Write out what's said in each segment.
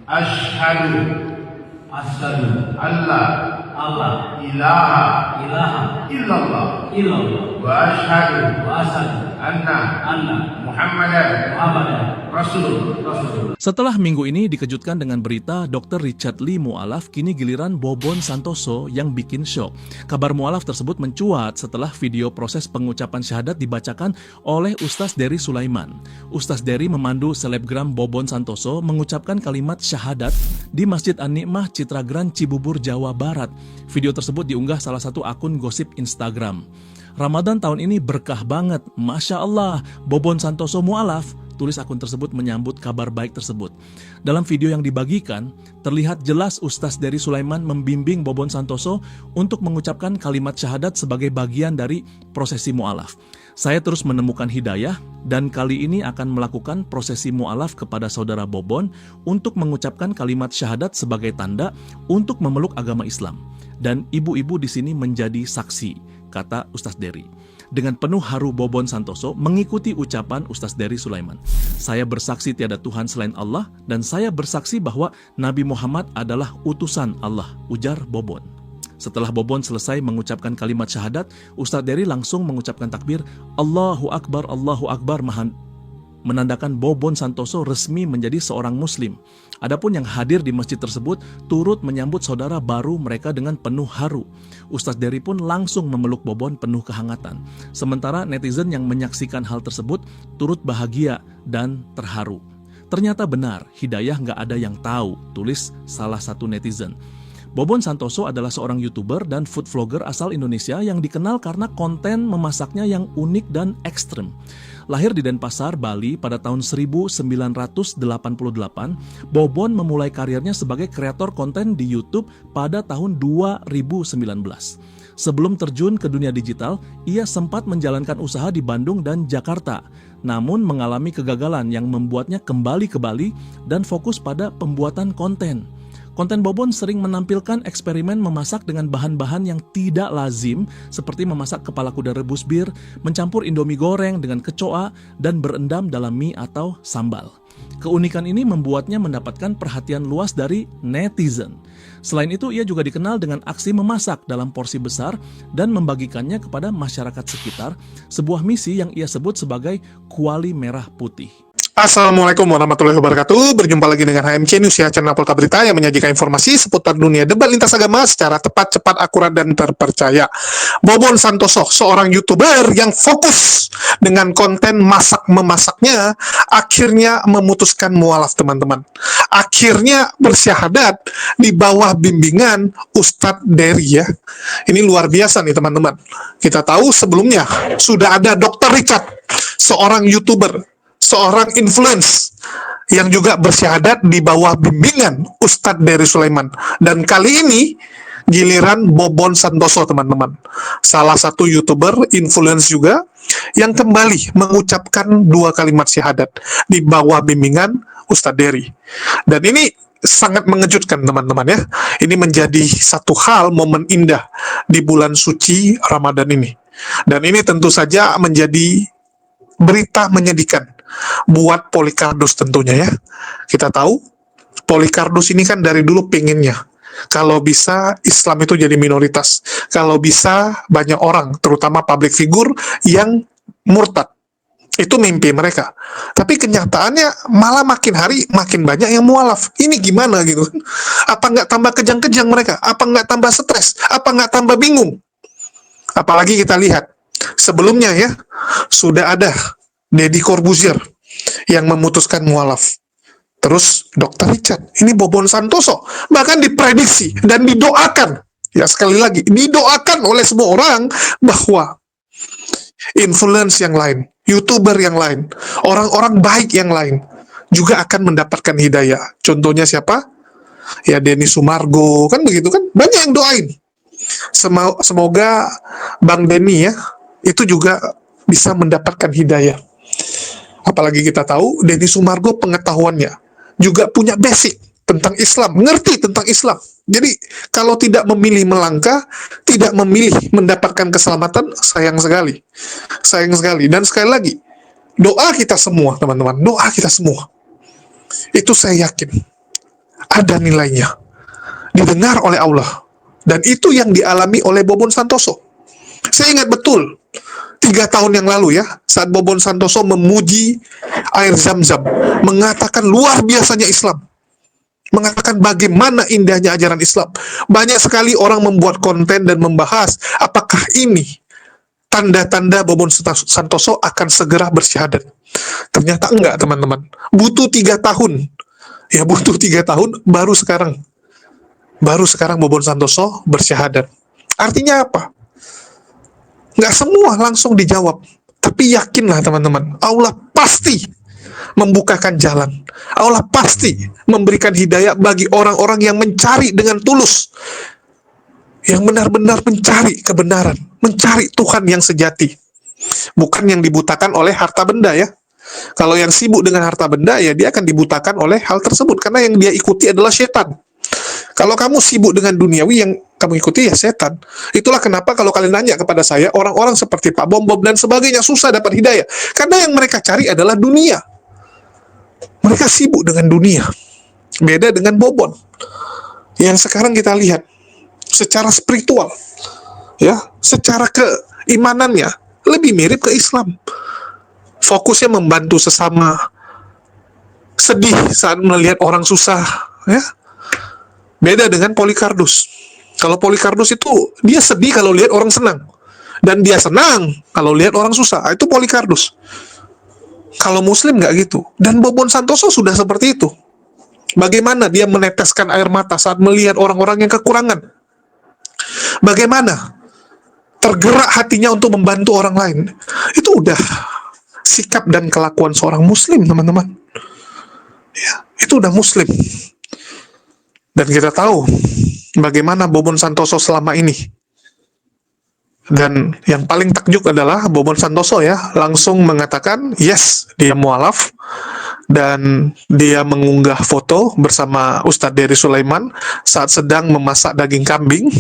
Asyhadu Asyhadu alla alla ilaha ilaha illallah illallah wa asyhadu wa asyhadu anna anna Muhammadan Muhammadan Rasulullah. Setelah minggu ini dikejutkan dengan berita Dr. Richard Lee Mu'alaf, kini giliran Bobon Santoso yang bikin shock. Kabar mu'alaf tersebut mencuat setelah video proses pengucapan syahadat dibacakan oleh Ustaz Dery Sulaiman. Ustaz Dery memandu selebgram Bobon Santoso mengucapkan kalimat syahadat di Masjid An-Nikmah Citragran, Cibubur, Jawa Barat. Video tersebut diunggah salah satu akun gosip Instagram. Ramadan tahun ini berkah banget, Masya Allah, Bobon Santoso Mu'alaf, tulis akun tersebut menyambut kabar baik tersebut. Dalam video yang dibagikan, terlihat jelas Ustaz Dery Sulaiman membimbing Bobon Santoso untuk mengucapkan kalimat syahadat sebagai bagian dari prosesi mu'alaf. Saya terus menemukan hidayah dan kali ini akan melakukan prosesi mu'alaf kepada saudara Bobon untuk mengucapkan kalimat syahadat sebagai tanda untuk memeluk agama Islam. Dan ibu-ibu di sini menjadi saksi, kata Ustaz Dery. Dengan penuh haru Bobon Santoso mengikuti ucapan Ustaz Dery Sulaiman. Saya bersaksi tiada Tuhan selain Allah dan saya bersaksi bahwa Nabi Muhammad adalah utusan Allah, ujar Bobon. Setelah Bobon selesai mengucapkan kalimat syahadat, Ustaz Dery langsung mengucapkan takbir Allahu Akbar, menandakan Bobon Santoso resmi menjadi seorang muslim. Adapun yang hadir di masjid tersebut turut menyambut saudara baru mereka dengan penuh haru. Ustaz Dery pun langsung memeluk Bobon penuh kehangatan. Sementara netizen yang menyaksikan hal tersebut turut bahagia dan terharu. Ternyata benar, hidayah nggak ada yang tahu, tulis salah satu netizen. Bobon Santoso adalah seorang YouTuber dan food vlogger asal Indonesia yang dikenal karena konten memasaknya yang unik dan ekstrem. Lahir di Denpasar, Bali pada tahun 1988, Bobon memulai karirnya sebagai kreator konten di YouTube pada tahun 2019. Sebelum terjun ke dunia digital, ia sempat menjalankan usaha di Bandung dan Jakarta, namun mengalami kegagalan yang membuatnya kembali ke Bali dan fokus pada pembuatan konten. Konten Bobon sering menampilkan eksperimen memasak dengan bahan-bahan yang tidak lazim seperti memasak kepala kuda rebus bir, mencampur indomie goreng dengan kecoa, dan berendam dalam mie atau sambal. Keunikan ini membuatnya mendapatkan perhatian luas dari netizen. Selain itu, ia juga dikenal dengan aksi memasak dalam porsi besar dan membagikannya kepada masyarakat sekitar, sebuah misi yang ia sebut sebagai kuali merah putih. Assalamualaikum warahmatullahi wabarakatuh. Berjumpa lagi dengan HMC News, ya, channel Polta Berita yang menyajikan informasi seputar dunia debat lintas agama secara tepat, cepat, akurat, dan terpercaya. Bobon Santoso, seorang YouTuber yang fokus dengan konten masak-memasaknya, akhirnya memutuskan mualaf, teman-teman. Akhirnya bersyahadat di bawah bimbingan Ustadz Dery, ya. Ini luar biasa nih, teman-teman. Kita tahu sebelumnya sudah ada Dr. Richard, seorang YouTuber, seorang influence yang juga bersyahadat di bawah bimbingan Ustadz Dery Sulaiman. Dan kali ini giliran Bobon Santoso, teman-teman. Salah satu YouTuber, influence juga, yang kembali mengucapkan dua kalimat syahadat di bawah bimbingan Ustadz Dery. Dan ini sangat mengejutkan, teman-teman, ya. Ini menjadi satu hal momen indah di bulan suci Ramadan ini. Dan ini tentu saja menjadi berita menyedihkan buat Polycardus tentunya, ya. Kita tahu Polycardus ini kan dari dulu pengennya kalau bisa Islam itu jadi minoritas, kalau bisa banyak orang, terutama public figure yang murtad. Itu mimpi mereka. Tapi kenyataannya malah makin hari makin banyak yang mualaf. Ini gimana gitu? Apa nggak tambah kejang-kejang mereka? Apa nggak tambah stres? Apa nggak tambah bingung? Apalagi kita lihat sebelumnya, ya, sudah ada Deddy Corbuzier yang memutuskan mualaf. Terus Dr. Richard, ini Bobon Santoso, bahkan diprediksi dan didoakan, ya, sekali lagi, didoakan oleh semua orang bahwa influence yang lain, YouTuber yang lain, orang-orang baik yang lain juga akan mendapatkan hidayah. Contohnya siapa? Ya, Denny Sumargo, kan begitu kan? Banyak yang doain. Semoga Bang Denny, ya, itu juga bisa mendapatkan hidayah. Apalagi kita tahu Denny Sumargo pengetahuannya juga punya basic tentang Islam, ngerti tentang Islam. Jadi kalau tidak memilih melangkah, tidak memilih mendapatkan keselamatan, sayang sekali. Sayang sekali. Dan sekali lagi, doa kita semua, teman-teman, doa kita semua, itu saya yakin ada nilainya, didengar oleh Allah. Dan itu yang dialami oleh Bobon Santoso. Saya ingat betul 3 tahun yang lalu ya, saat Bobon Santoso memuji air Zam-Zam, mengatakan luar biasanya Islam, mengatakan bagaimana indahnya ajaran Islam. Banyak sekali orang membuat konten dan membahas apakah ini tanda-tanda Bobon Santoso akan segera bersyahadat. Ternyata enggak, teman-teman. Butuh 3 tahun. Ya, butuh 3 tahun, baru sekarang Bobon Santoso bersyahadat. Artinya apa? Nggak semua langsung dijawab. Tapi yakinlah teman-teman, Allah pasti membukakan jalan. Allah pasti memberikan hidayah bagi orang-orang yang mencari dengan tulus. Yang benar-benar mencari kebenaran. Mencari Tuhan yang sejati. Bukan yang dibutakan oleh harta benda ya. Kalau yang sibuk dengan harta benda, ya dia akan dibutakan oleh hal tersebut. Karena yang dia ikuti adalah setan. Kalau kamu sibuk dengan duniawi, yang kamu ikuti ya setan. Itulah kenapa kalau kalian nanya kepada saya, orang-orang seperti Pak Bom-Bom dan sebagainya susah dapat hidayah. Karena yang mereka cari adalah dunia. Mereka sibuk dengan dunia. Beda dengan Bobon. Yang sekarang kita lihat, secara spiritual, ya, secara keimanannya, lebih mirip ke Islam. Fokusnya membantu sesama, sedih saat melihat orang susah, ya. Beda dengan Polycarpus. Kalau Polycarpus itu dia sedih kalau lihat orang senang, dan dia senang kalau lihat orang susah. Itu Polycarpus. Kalau Muslim nggak gitu. Dan Bobon Santoso sudah seperti itu. Bagaimana dia meneteskan air mata saat melihat orang-orang yang kekurangan? Bagaimana tergerak hatinya untuk membantu orang lain? Itu udah sikap dan kelakuan seorang Muslim, teman-teman. Ya, itu udah Muslim. Dan kita tahu bagaimana Bobon Santoso selama ini. Dan yang paling takjub adalah Bobon Santoso ya, langsung mengatakan, yes, dia mualaf. Dan dia mengunggah foto bersama Ustadz Dery Sulaiman saat sedang memasak daging kambing.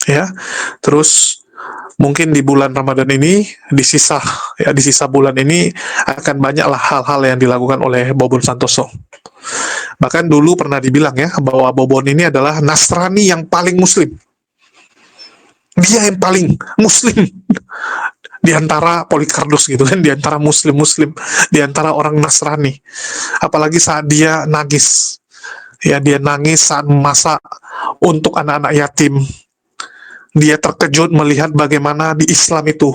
Ya, terus mungkin di bulan Ramadan ini, di sisa bulan ini, akan banyaklah hal-hal yang dilakukan oleh Bobon Santoso. Bahkan dulu pernah dibilang ya, bahwa Bobon ini adalah Nasrani yang paling Muslim. Dia yang paling Muslim di antara Polycarpus gitu kan, di antara Muslim-Muslim, di antara orang Nasrani. Apalagi saat dia nangis. Ya, dia nangis saat memasak untuk anak-anak yatim. Dia terkejut melihat bagaimana di Islam itu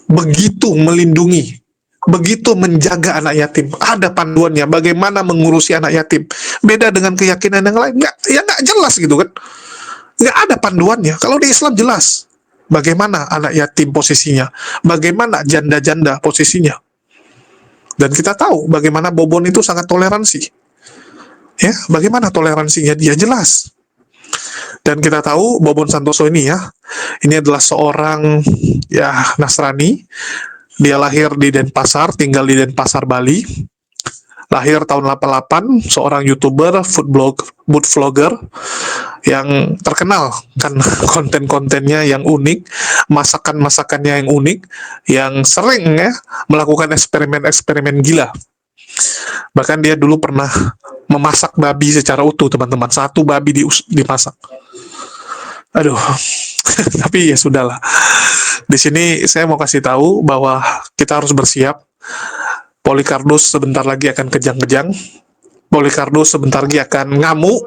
begitu melindungi, begitu menjaga anak yatim. Ada panduannya bagaimana mengurusi anak yatim. Beda dengan keyakinan yang lain. Nggak jelas gitu kan. Nggak ada panduannya. Kalau di Islam jelas bagaimana anak yatim posisinya, bagaimana janda-janda posisinya. Dan kita tahu bagaimana Bobon itu sangat toleransi. Ya, bagaimana toleransinya dia jelas. Dan kita tahu Bobon Santoso ini ya, ini adalah seorang ya Nasrani. Dia lahir di Denpasar, tinggal di Denpasar, Bali. Lahir tahun 88, seorang YouTuber, food vlogger yang terkenal kan konten-kontennya yang unik, masakan-masakannya yang unik, yang sering ya melakukan eksperimen-eksperimen gila. Bahkan dia dulu pernah memasak babi secara utuh, teman-teman. 1 babi dimasak. Aduh, tapi ya sudahlah. Di sini saya mau kasih tahu bahwa kita harus bersiap. Polycarpus sebentar lagi akan kejang-kejang. Polycarpus sebentar lagi akan ngamuk,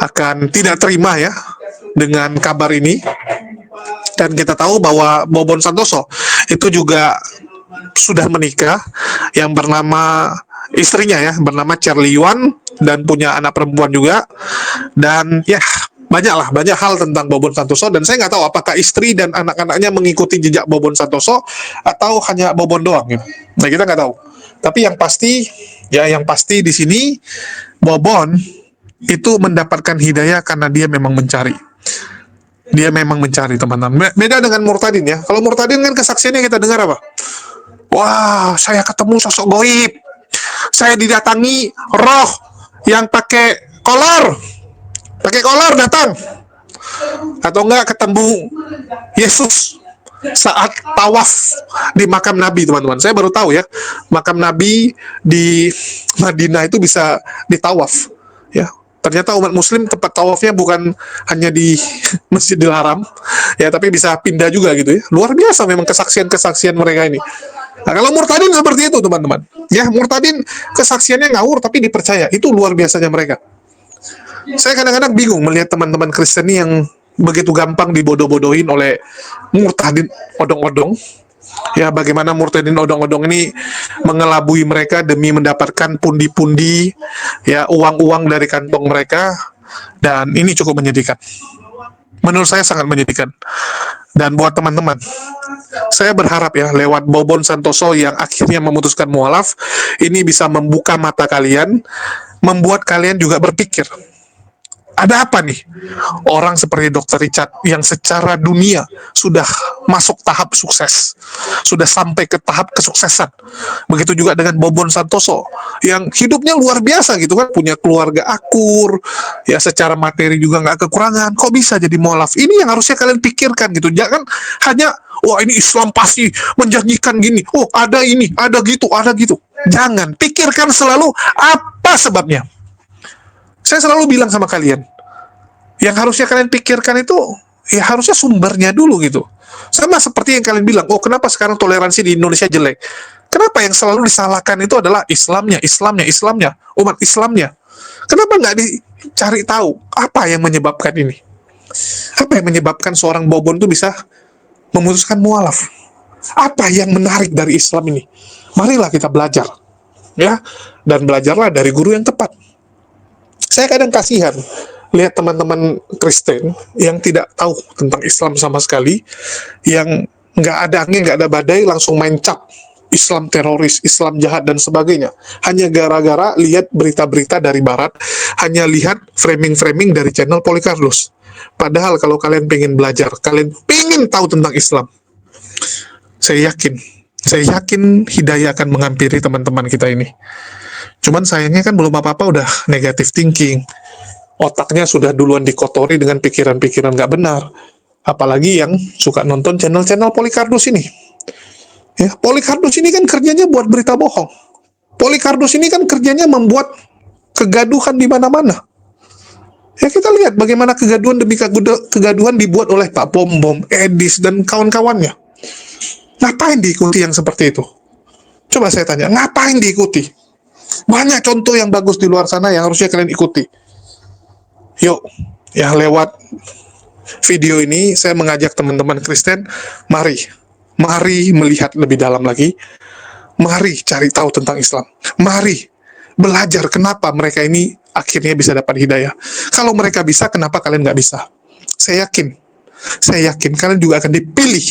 akan tidak terima ya dengan kabar ini. Dan kita tahu bahwa Bobon Santoso itu juga sudah menikah, yang bernama istrinya ya, bernama Cherly Yuan, dan punya anak perempuan juga. Dan ya banyak hal tentang Bobon Santoso, dan saya nggak tahu apakah istri dan anak-anaknya mengikuti jejak Bobon Santoso atau hanya Bobon doang gitu. Nah, kita nggak tahu. Tapi yang pasti di sini Bobon itu mendapatkan hidayah karena dia memang mencari. Dia memang mencari, teman-teman. Beda dengan Murtadin ya. Kalau Murtadin kan kesaksiannya kita dengar apa? Wah, saya ketemu sosok goib. Saya didatangi roh yang pakai kolor. Pakai kolor datang. Atau enggak ketemu Yesus saat tawaf di makam Nabi, teman-teman. Saya baru tahu ya, makam Nabi di Madinah itu bisa ditawaf. Ya, Ternyata umat muslim tempat tawafnya bukan hanya di Masjidil Haram, ya, tapi bisa pindah juga gitu ya. Luar biasa memang kesaksian-kesaksian mereka ini. Nah, kalau murtadin seperti itu, teman-teman. Ya, murtadin kesaksiannya ngawur tapi dipercaya. Itu luar biasanya mereka. Saya kadang-kadang bingung melihat teman-teman Kristen ini yang begitu gampang dibodoh-bodohin oleh murtadin odong-odong. Ya, bagaimana murtadin odong-odong ini mengelabui mereka demi mendapatkan pundi-pundi, ya, uang-uang dari kantong mereka, dan ini cukup menyedihkan. Menurut saya sangat menyedihkan. Dan buat teman-teman, saya berharap ya lewat Bobon Santoso yang akhirnya memutuskan mualaf, ini bisa membuka mata kalian, membuat kalian juga berpikir. Ada apa nih? Orang seperti Dr. Richard yang secara dunia sudah masuk tahap sukses, sudah sampai ke tahap kesuksesan. Begitu juga dengan Bobon Santoso yang hidupnya luar biasa gitu kan, punya keluarga akur, ya secara materi juga nggak kekurangan. Kok bisa jadi mualaf? Ini yang harusnya kalian pikirkan gitu. Jangan hanya, wah ini Islam pasti menjanjikan gini, oh ada ini, ada gitu, ada gitu. Jangan, pikirkan selalu apa sebabnya. Saya selalu bilang sama kalian, yang harusnya kalian pikirkan itu, ya harusnya sumbernya dulu gitu. Sama seperti yang kalian bilang, oh kenapa sekarang toleransi di Indonesia jelek? Kenapa yang selalu disalahkan itu adalah Islamnya, umat Islamnya? Kenapa nggak dicari tahu apa yang menyebabkan ini? Apa yang menyebabkan seorang Bobon itu bisa memutuskan mualaf? Apa yang menarik dari Islam ini? Marilah kita belajar, ya, dan belajarlah dari guru yang tepat. Saya kadang kasihan lihat teman-teman Kristen yang tidak tahu tentang Islam sama sekali, yang nggak ada angin, nggak ada badai, langsung main cap Islam teroris, Islam jahat, dan sebagainya. Hanya gara-gara lihat berita-berita dari Barat, hanya lihat framing-framing dari channel Polycardos. Padahal kalau kalian pengen belajar, kalian pengen tahu tentang Islam, saya yakin hidayah akan menghampiri teman-teman kita ini. Cuman sayangnya kan belum apa-apa udah negative thinking. Otaknya sudah duluan dikotori dengan pikiran-pikiran nggak benar. Apalagi yang suka nonton channel-channel Polycardos ini. Ya, Polycardos ini kan kerjanya buat berita bohong. Polycardos ini kan kerjanya membuat kegaduhan di mana-mana. Ya, kita lihat bagaimana kegaduhan demi kegaduhan dibuat oleh Pak Bom, Edis, dan kawan-kawannya. Ngapain diikuti yang seperti itu? Coba saya tanya, ngapain diikuti? Banyak contoh yang bagus di luar sana yang harusnya kalian ikuti. Yuk, ya lewat video ini saya mengajak teman-teman Kristen, mari melihat lebih dalam lagi. Mari cari tahu tentang Islam. Mari belajar kenapa mereka ini akhirnya bisa dapat hidayah. Kalau mereka bisa, kenapa kalian nggak bisa? Saya yakin kalian juga akan dipilih,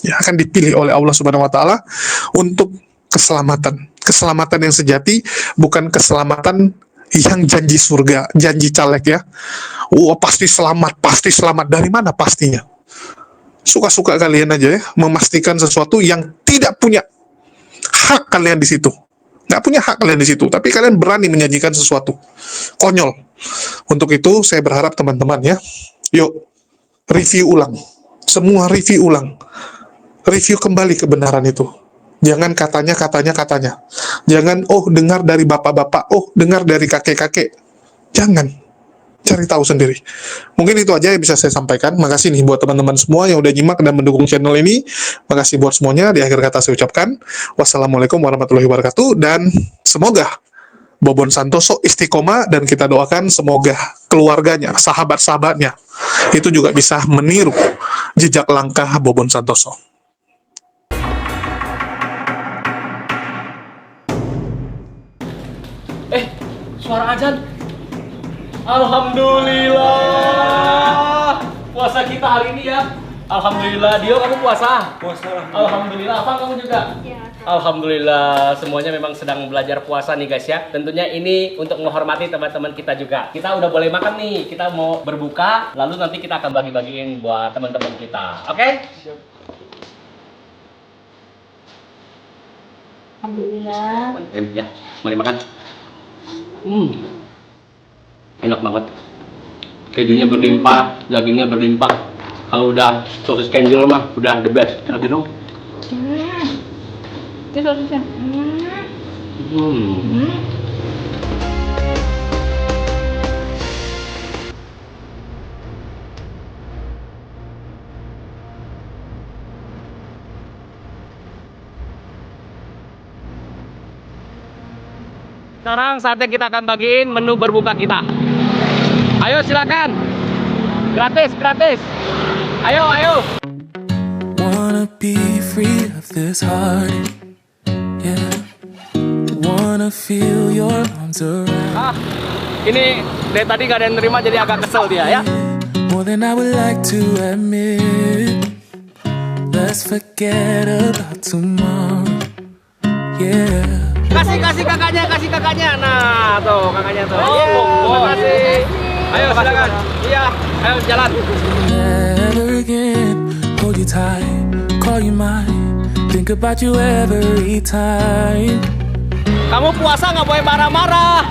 ya, akan dipilih oleh Allah Subhanahu Wa Taala untuk keselamatan yang sejati, bukan keselamatan yang janji surga, janji caleg ya. Pasti selamat. Dari mana pastinya? Suka-suka kalian aja ya, memastikan sesuatu yang tidak punya hak kalian di situ. Nggak punya hak kalian di situ, tapi kalian berani menyajikan sesuatu. Konyol. Untuk itu, saya berharap teman-teman ya, yuk, review ulang. Semua review ulang. Review kembali kebenaran itu. Jangan katanya. Jangan, dengar dari bapak-bapak, dengar dari kakek-kakek. Jangan. Cari tahu sendiri. Mungkin itu aja yang bisa saya sampaikan. Makasih nih buat teman-teman semua yang udah nyimak dan mendukung channel ini. Makasih buat semuanya. Di akhir kata saya ucapkan, wassalamualaikum warahmatullahi wabarakatuh. Dan semoga Bobon Santoso istiqomah, dan kita doakan semoga keluarganya, sahabat-sahabatnya, itu juga bisa meniru jejak langkah Bobon Santoso. Suara azan. Alhamdulillah. Puasa kita hari ini ya. Alhamdulillah. Dio, kamu puasa? Puasa. Alhamdulillah. Apa kamu juga? Ya. Alhamdulillah. Semuanya memang sedang belajar puasa nih guys ya. Tentunya ini untuk menghormati teman-teman kita juga. Kita udah boleh makan nih. Kita mau berbuka. Lalu nanti kita akan bagi-bagiin buat teman-teman kita. Oke? Siap. Alhamdulillah. Ya, mari makan. Enak banget. Kejunya berlimpah, dagingnya berlimpah. Kalau udah sosis kenjel mah udah the best. Lagi dong. Itu sosisnya. Sekarang saatnya kita akan bagiin menu berbuka kita. Ayo silakan. Gratis, gratis. Ayo, ayo. Wanna be free of this heart, yeah. Wanna feel your arms around. Ini dari tadi gak ada yang nerima jadi agak kesel dia ya. More than I would like to admit. Let's forget about tomorrow, yeah. Kasih kakaknya. Nah, tuh kakaknya tuh. Makasih. Ayo silakan. Iya, ayo jalan. Never again, hold you tight, call you mine, think about you every time. Kamu puasa nggak boleh marah-marah.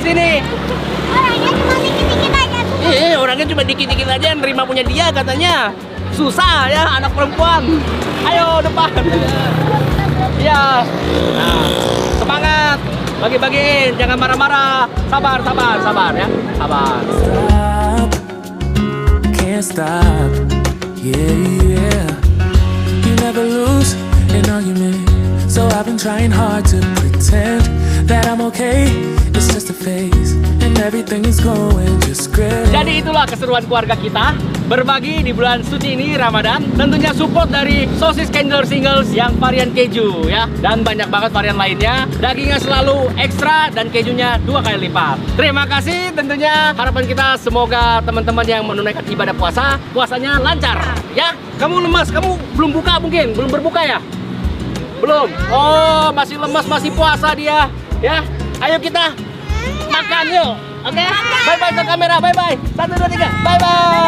Sini. Orangnya cuma dikit-dikit aja, nerima punya dia katanya. Susah ya anak perempuan. Ayo depan. Ya. Nah, semangat. Bagi-bagiin, jangan marah-marah. Sabar ya. Sabar. Stop, can't stop, yeah. You never lose an argument, so I've been trying hard to pretend that I'm okay. It's just a phase, and everything is going just great. Jadi itulah keseruan keluarga kita berbagi di bulan suci ini Ramadan. Tentunya support dari sosis candle singles yang varian keju ya, dan banyak banget varian lainnya. Dagingnya selalu ekstra dan kejunya 2 kali lipat. Terima kasih. Tentunya harapan kita semoga teman-teman yang menunaikan ibadah puasa, puasanya lancar ya. Kamu lemas, kamu belum buka mungkin, belum berbuka ya? Belum. Oh, masih lemas, masih puasa dia ya. Ayo kita makan yuk. Oke? Bye-bye ke kamera, bye-bye. 1, 2, 3, bye-bye.